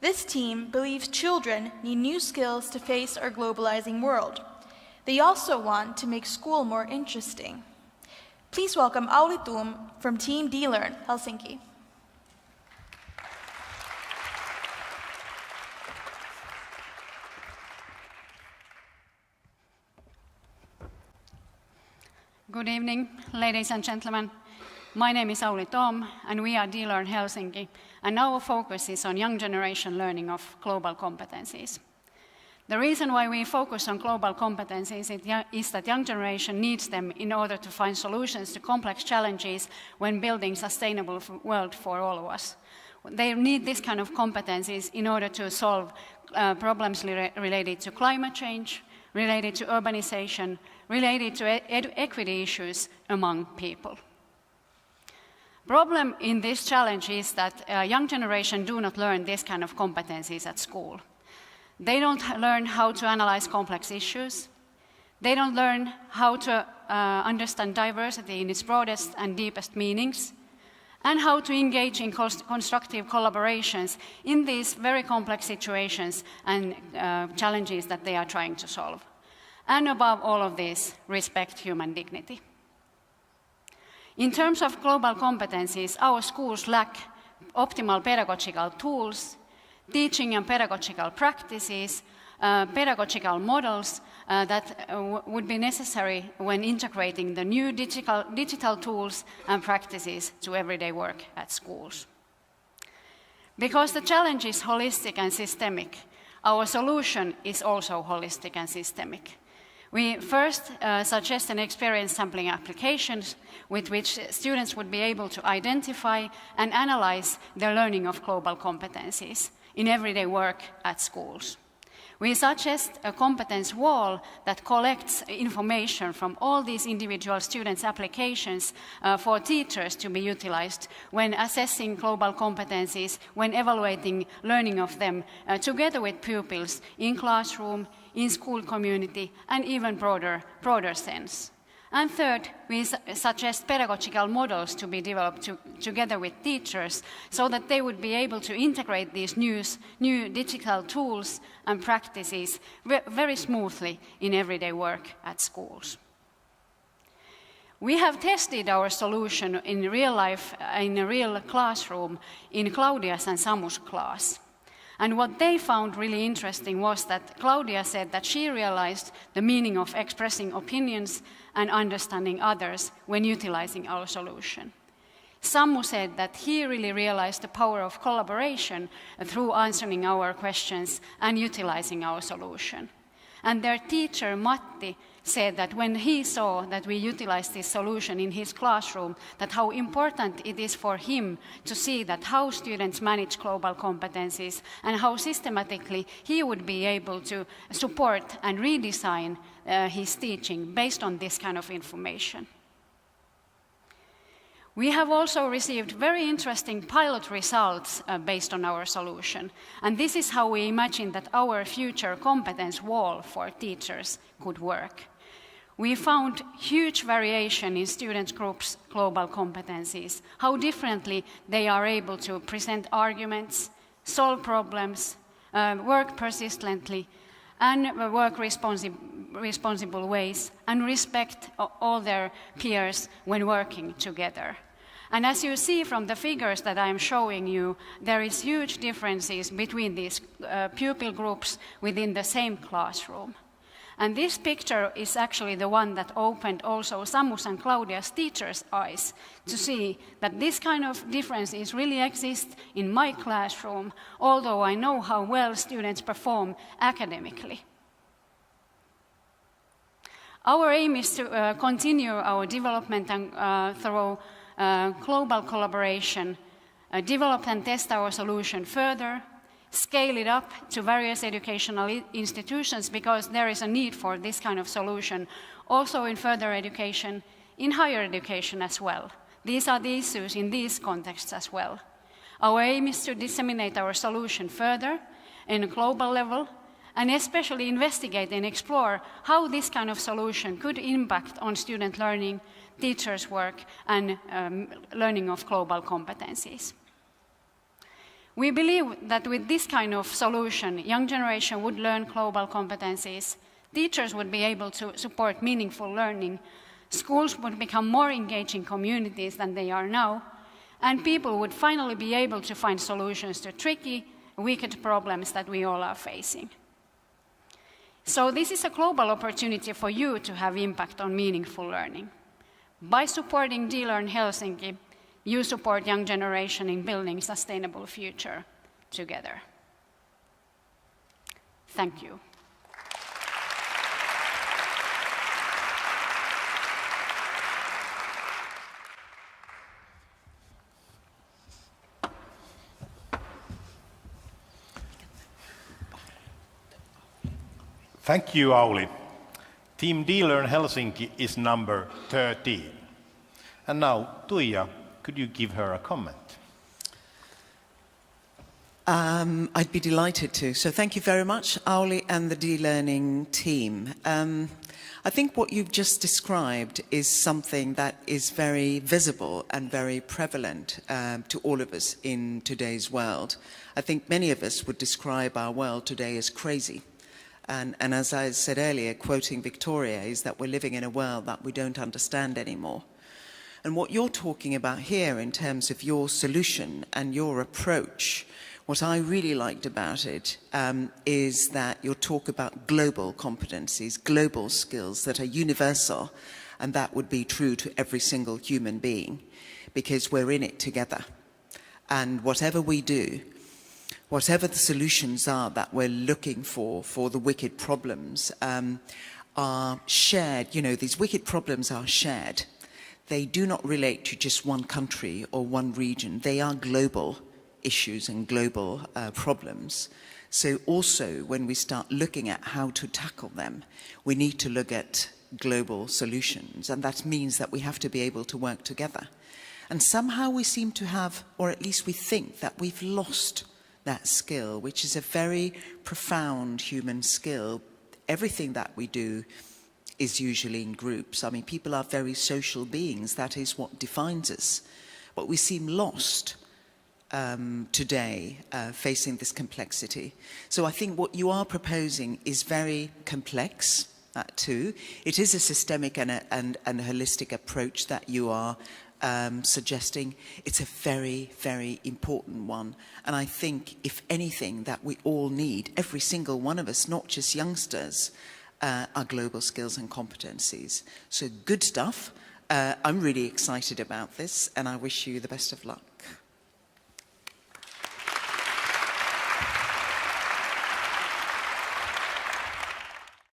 This team believes children need new skills to face our globalizing world. They also want to make school more interesting. Please welcome Auli Tuum from Team Dlearn.Helsinki. Good evening, ladies and gentlemen. My name is Auli Tuum, and we are Dlearn.Helsinki, and our focus is on young generation learning of global competencies. The reason why we focus on global competencies is that young generation needs them in order to find solutions to complex challenges when building a sustainable world for all of us. They need this kind of competencies in order to solve problems related to climate change, related to urbanization, related to equity issues among people. Problem in this challenge is that young generation do not learn this kind of competencies at school. They don't learn how to analyze complex issues. They don't learn how to understand diversity in its broadest and deepest meanings, and how to engage in constructive collaborations in these very complex situations and challenges that they are trying to solve. And above all of this, respect human dignity. In terms of global competencies, our schools lack optimal pedagogical tools, teaching and pedagogical practices, pedagogical models that would be necessary when integrating the new digital tools and practices to everyday work at schools. Because the challenge is holistic and systemic, our solution is also holistic and systemic. We first suggest an experience sampling applications with which students would be able to identify and analyze their learning of global competencies in everyday work at schools. We suggest a competence wall that collects information from all these individual students' applications for teachers to be utilized when assessing global competencies, when evaluating learning of them, together with pupils in classroom, in school community, and even broader sense. And third, we suggest pedagogical models to be developed together with teachers so that they would be able to integrate these new digital tools and practices very smoothly in everyday work at schools. We have tested our solution in real life, in a real classroom, in Claudia's and Samu's class. And what they found really interesting was that Claudia said that she realized the meaning of expressing opinions and understanding others when utilizing our solution. Samu said that he really realized the power of collaboration through answering our questions and utilizing our solution. And their teacher, Matti, said that when he saw that we utilized this solution in his classroom, that how important it is for him to see that how students manage global competencies and how systematically he would be able to support and redesign his teaching based on this kind of information. We have also received very interesting pilot results based on our solution, and this is how we imagine that our future competence wall for teachers could work. We found huge variation in student groups' global competencies, how differently they are able to present arguments, solve problems, work persistently, and work responsible ways, and respect all their peers when working together. And as you see from the figures that I am showing you, there is huge differences between these pupil groups within the same classroom. And this picture is actually the one that opened also Samu's and Claudia's teachers' eyes to see that this kind of differences really exist in my classroom, although I know how well students perform academically. Our aim is to continue our development and through global collaboration, develop and test our solution further, scale it up to various educational institutions because there is a need for this kind of solution, also in further education, in higher education as well. These are the issues in these contexts as well. Our aim is to disseminate our solution further in a global level, and especially investigate and explore how this kind of solution could impact on student learning, teachers' work, and learning of global competencies. We believe that with this kind of solution, young generation would learn global competencies, teachers would be able to support meaningful learning, schools would become more engaging communities than they are now, and people would finally be able to find solutions to tricky, wicked problems that we all are facing. So this is a global opportunity for you to have impact on meaningful learning. By supporting Dlearn.Helsinki, you support young generation in building a sustainable future together. Thank you. Thank you, Auli. Team Dlearn.Helsinki is number 13. And now, Tuija, could you give her a comment? I'd be delighted to. So thank you very much, Auli and the Dlearning team. I think what you've just described is something that is very visible and very prevalent to all of us in today's world. I think many of us would describe our world today as crazy. And as I said earlier, quoting Victoria, is that we're living in a world that we don't understand anymore. And what you're talking about here in terms of your solution and your approach, what I really liked about it is that you talk about global competencies, global skills that are universal, and that would be true to every single human being, because we're in it together. And whatever we do, whatever the solutions are that we're looking for the wicked problems, are shared. You know, these wicked problems are shared. They do not relate to just one country or one region. They are global issues and global problems. So also, when we start looking at how to tackle them, we need to look at global solutions. And that means that we have to be able to work together. And somehow we seem to have, or at least we think, that we've lost that skill, which is a very profound human skill. Everything that we do is usually in groups. I mean, people are very social beings. That is what defines us. But we seem lost today, facing this complexity. So I think what you are proposing is very complex, too. It is a systemic and a holistic approach that you are suggesting. It's a very, very important one. And I think, if anything, that we all need, every single one of us, not just youngsters, are global skills and competencies. So good stuff. I'm really excited about this, and I wish you the best of luck.